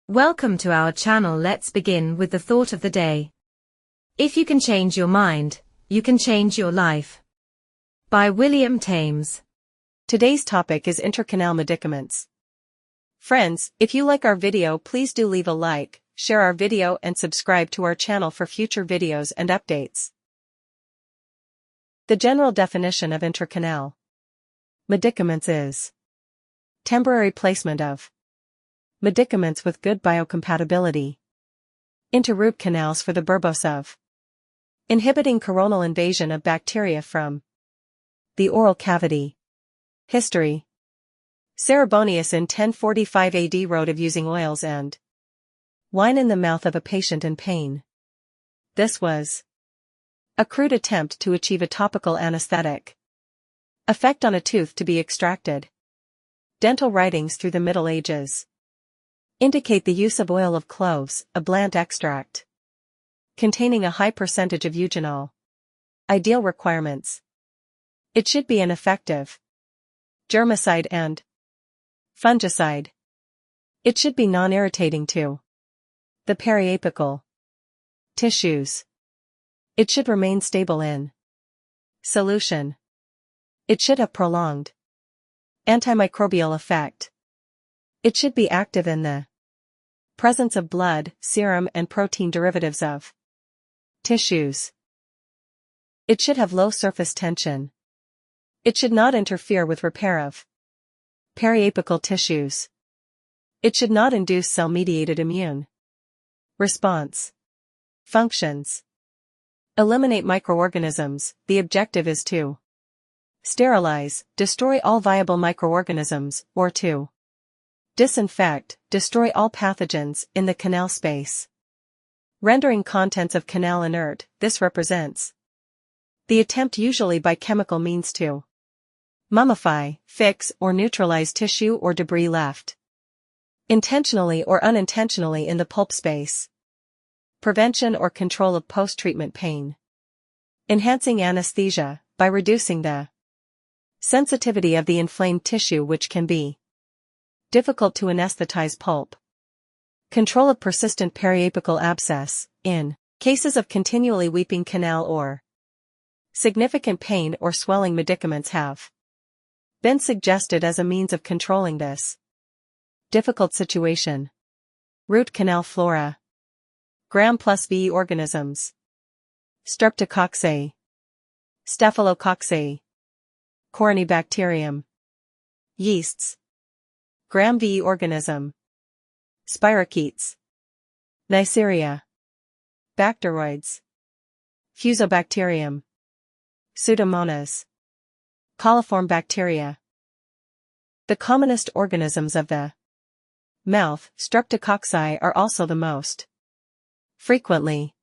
Welcome to our channel. Let's begin with the thought of the day. If you can change your mind, you can change your life. By William Thames. Today's topic is intracanal medicaments. Friends, if you like our video, please do leave a like, share our video and subscribe to our channel for future videos and updates. The general definition of intracanal medicaments is temporary placement of medicaments with good biocompatibility into root canals for the purpose of inhibiting coronal invasion of bacteria from the oral cavity. History. Cerebonius in 1045 AD wrote of using oils and wine in the mouth of a patient in pain. This was a crude attempt to achieve a topical anesthetic effect on a tooth to be extracted. Dental writings through the Middle Ages indicate the use of oil of cloves, a bland extract containing a high percentage of eugenol. Ideal requirements. It should be an effective germicide and fungicide. It should be non-irritating to the periapical tissues. It should remain stable in solution. It should have prolonged antimicrobial effect. It should be active in the presence of blood, serum and protein derivatives of tissues. It should have low surface tension. It should not interfere with repair of periapical tissues. It should not induce cell-mediated immune response. Functions. Eliminate microorganisms. The objective is to sterilize, destroy all viable microorganisms, or to disinfect, destroy all pathogens in the canal space. Rendering contents of canal inert, this represents the attempt usually by chemical means to mummify, fix or neutralize tissue or debris left intentionally or unintentionally in the pulp space. Prevention or control of post-treatment pain. Enhancing anesthesia, by reducing the sensitivity of the inflamed tissue which can be difficult to anesthetize pulp. Control of persistent periapical abscess, in cases of continually weeping canal or significant pain or swelling. Medicaments have been suggested as a means of controlling this difficult situation. Root canal flora. Gram+V organisms. Streptococci, Staphylococci, Corynebacterium. Yeasts. Gram-V organism. Spirochetes. Neisseria. Bacteroids. Fusobacterium. Pseudomonas. Coliform bacteria. The commonest organisms of the mouth, Streptococci, are also the most frequently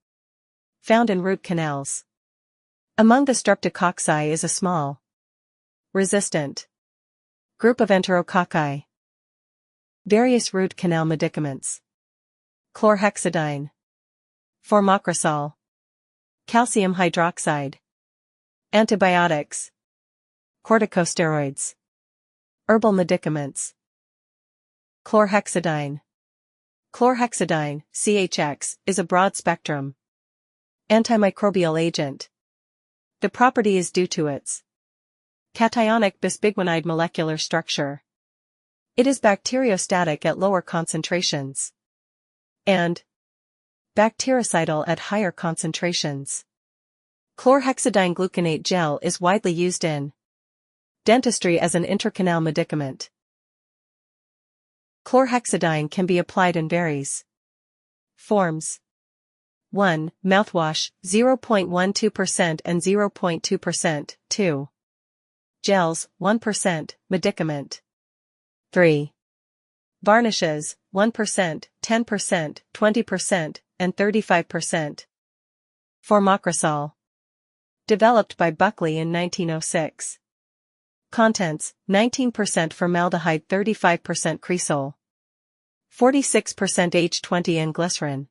found in root canals. Among the Streptococci is a small, resistant group of Enterococci. Various root canal medicaments. Chlorhexidine, formocrosol, calcium hydroxide, antibiotics, corticosteroids, herbal medicaments. Chlorhexidine. Chlorhexidine, CHX, is a broad-spectrum antimicrobial agent. The property is due to its cationic bisbiguanide molecular structure. It is bacteriostatic at lower concentrations and bactericidal at higher concentrations. Chlorhexidine gluconate gel is widely used in dentistry as an intracanal medicament. Chlorhexidine can be applied in various forms. 1. Mouthwash, 0.12% and 0.2%, 2. Gels, 1%, medicament. 3. Varnishes, 1%, 10%, 20%, and 35%. Formocrosol. Developed by Buckley in 1906. Contents, 19% formaldehyde, 35% cresol, 46% H20 and glycerin.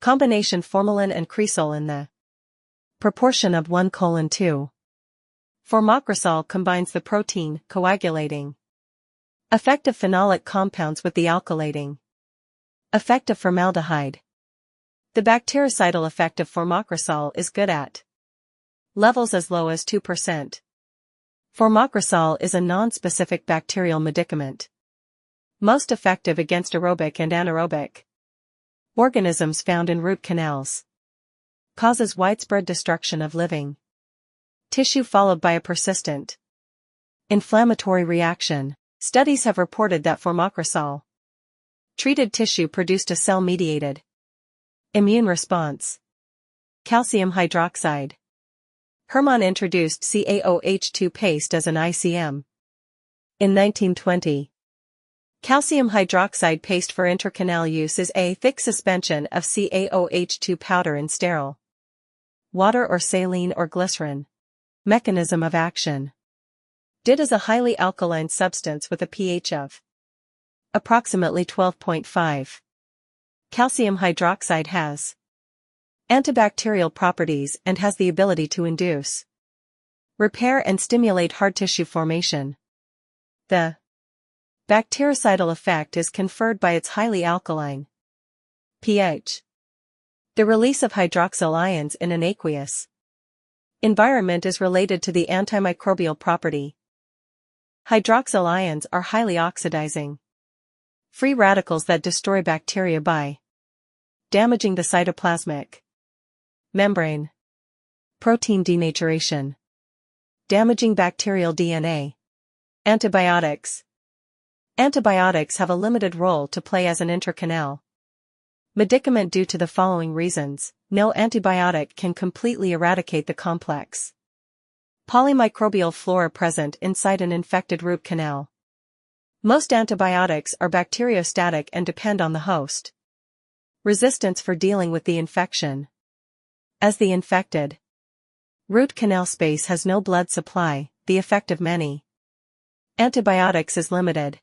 Combination formalin and cresol in the proportion of 1:2. Formocrosol combines the protein coagulating effect of phenolic compounds with the alkylating Effect of formaldehyde. The bactericidal effect of formocrosol is good at levels as low as 2%. Formocrosol is a non-specific bacterial medicament. Most effective against aerobic and anaerobic organisms found in root canals. Causes widespread destruction of living tissue followed by a persistent inflammatory reaction. Studies have reported that formocrosol treated tissue produced a cell-mediated immune response. Calcium hydroxide. Hermann introduced CaOH2 paste as an ICM in 1920. Calcium hydroxide paste for intracanal use is a thick suspension of CaOH2 powder in sterile water or saline or glycerin. Mechanism of action. DID is a highly alkaline substance with a pH of approximately 12.5. Calcium hydroxide has antibacterial properties and has the ability to induce repair and stimulate hard tissue formation. The bactericidal effect is conferred by its highly alkaline pH. The release of hydroxyl ions in an aqueous environment is related to the antimicrobial property. Hydroxyl ions are highly oxidizing free radicals that destroy bacteria by damaging the cytoplasmic membrane. Protein denaturation. Damaging bacterial DNA. Antibiotics. Antibiotics have a limited role to play as an intracanal medicament due to the following reasons. No antibiotic can completely eradicate the complex polymicrobial flora present inside an infected root canal. Most antibiotics are bacteriostatic and depend on the host resistance for dealing with the infection. As the infected root canal space has no blood supply, the effect of many antibiotics is limited.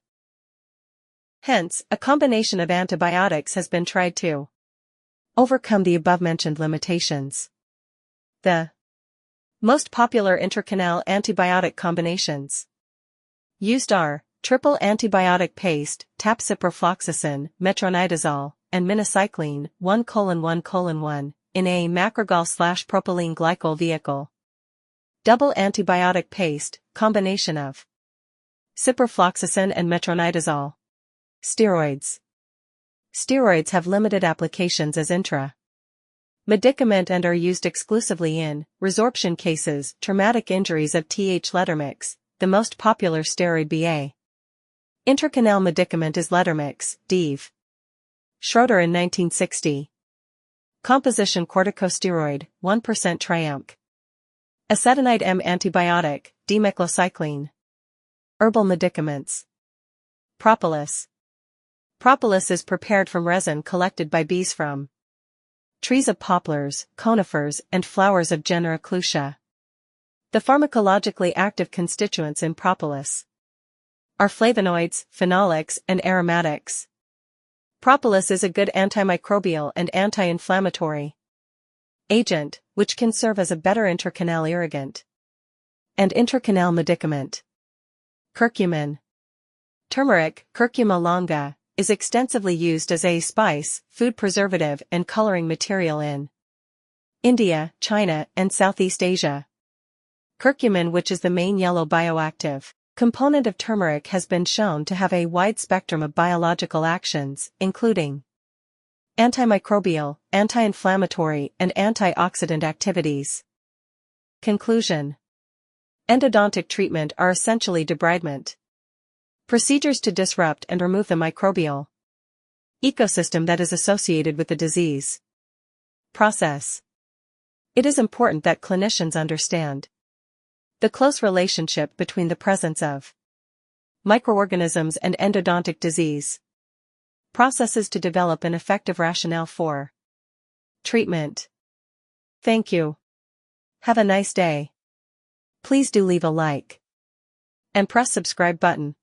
Hence, a combination of antibiotics has been tried to overcome the above-mentioned limitations. The most popular intracanal antibiotic combinations used are triple antibiotic paste, ciprofloxacin, metronidazole, and minocycline 1:1:1 in a macrogol/propylene glycol vehicle. Double antibiotic paste, combination of ciprofloxacin and metronidazole. Steroids. Steroids have limited applications as medicament and are used exclusively in resorption cases, traumatic injuries of Th Lettermix, the most popular steroid BA. Intracanal medicament is Lettermix, Deve. Schroeder in 1960. Composition corticosteroid, 1% Triumph. Acetonide M antibiotic, dimeclocycline. Herbal medicaments. Propolis. Propolis is prepared from resin collected by bees from trees of poplars, conifers, and flowers of genera Clusia. The pharmacologically active constituents in propolis are flavonoids, phenolics, and aromatics. Propolis is a good antimicrobial and anti-inflammatory agent, which can serve as a better intracanal irrigant and intracanal medicament. Curcumin. Turmeric, Curcuma longa, is extensively used as a spice, food preservative, and coloring material in India, China, and Southeast Asia. Curcumin, which is the main yellow bioactive component of turmeric, has been shown to have a wide spectrum of biological actions, including antimicrobial, anti-inflammatory, and antioxidant activities. Conclusion. Endodontic treatment are essentially debridement procedures to disrupt and remove the microbial ecosystem that is associated with the disease process. It is important that clinicians understand the close relationship between the presence of microorganisms and endodontic disease processes to develop an effective rationale for treatment. Thank you. Have a nice day. Please do leave a like and press subscribe button.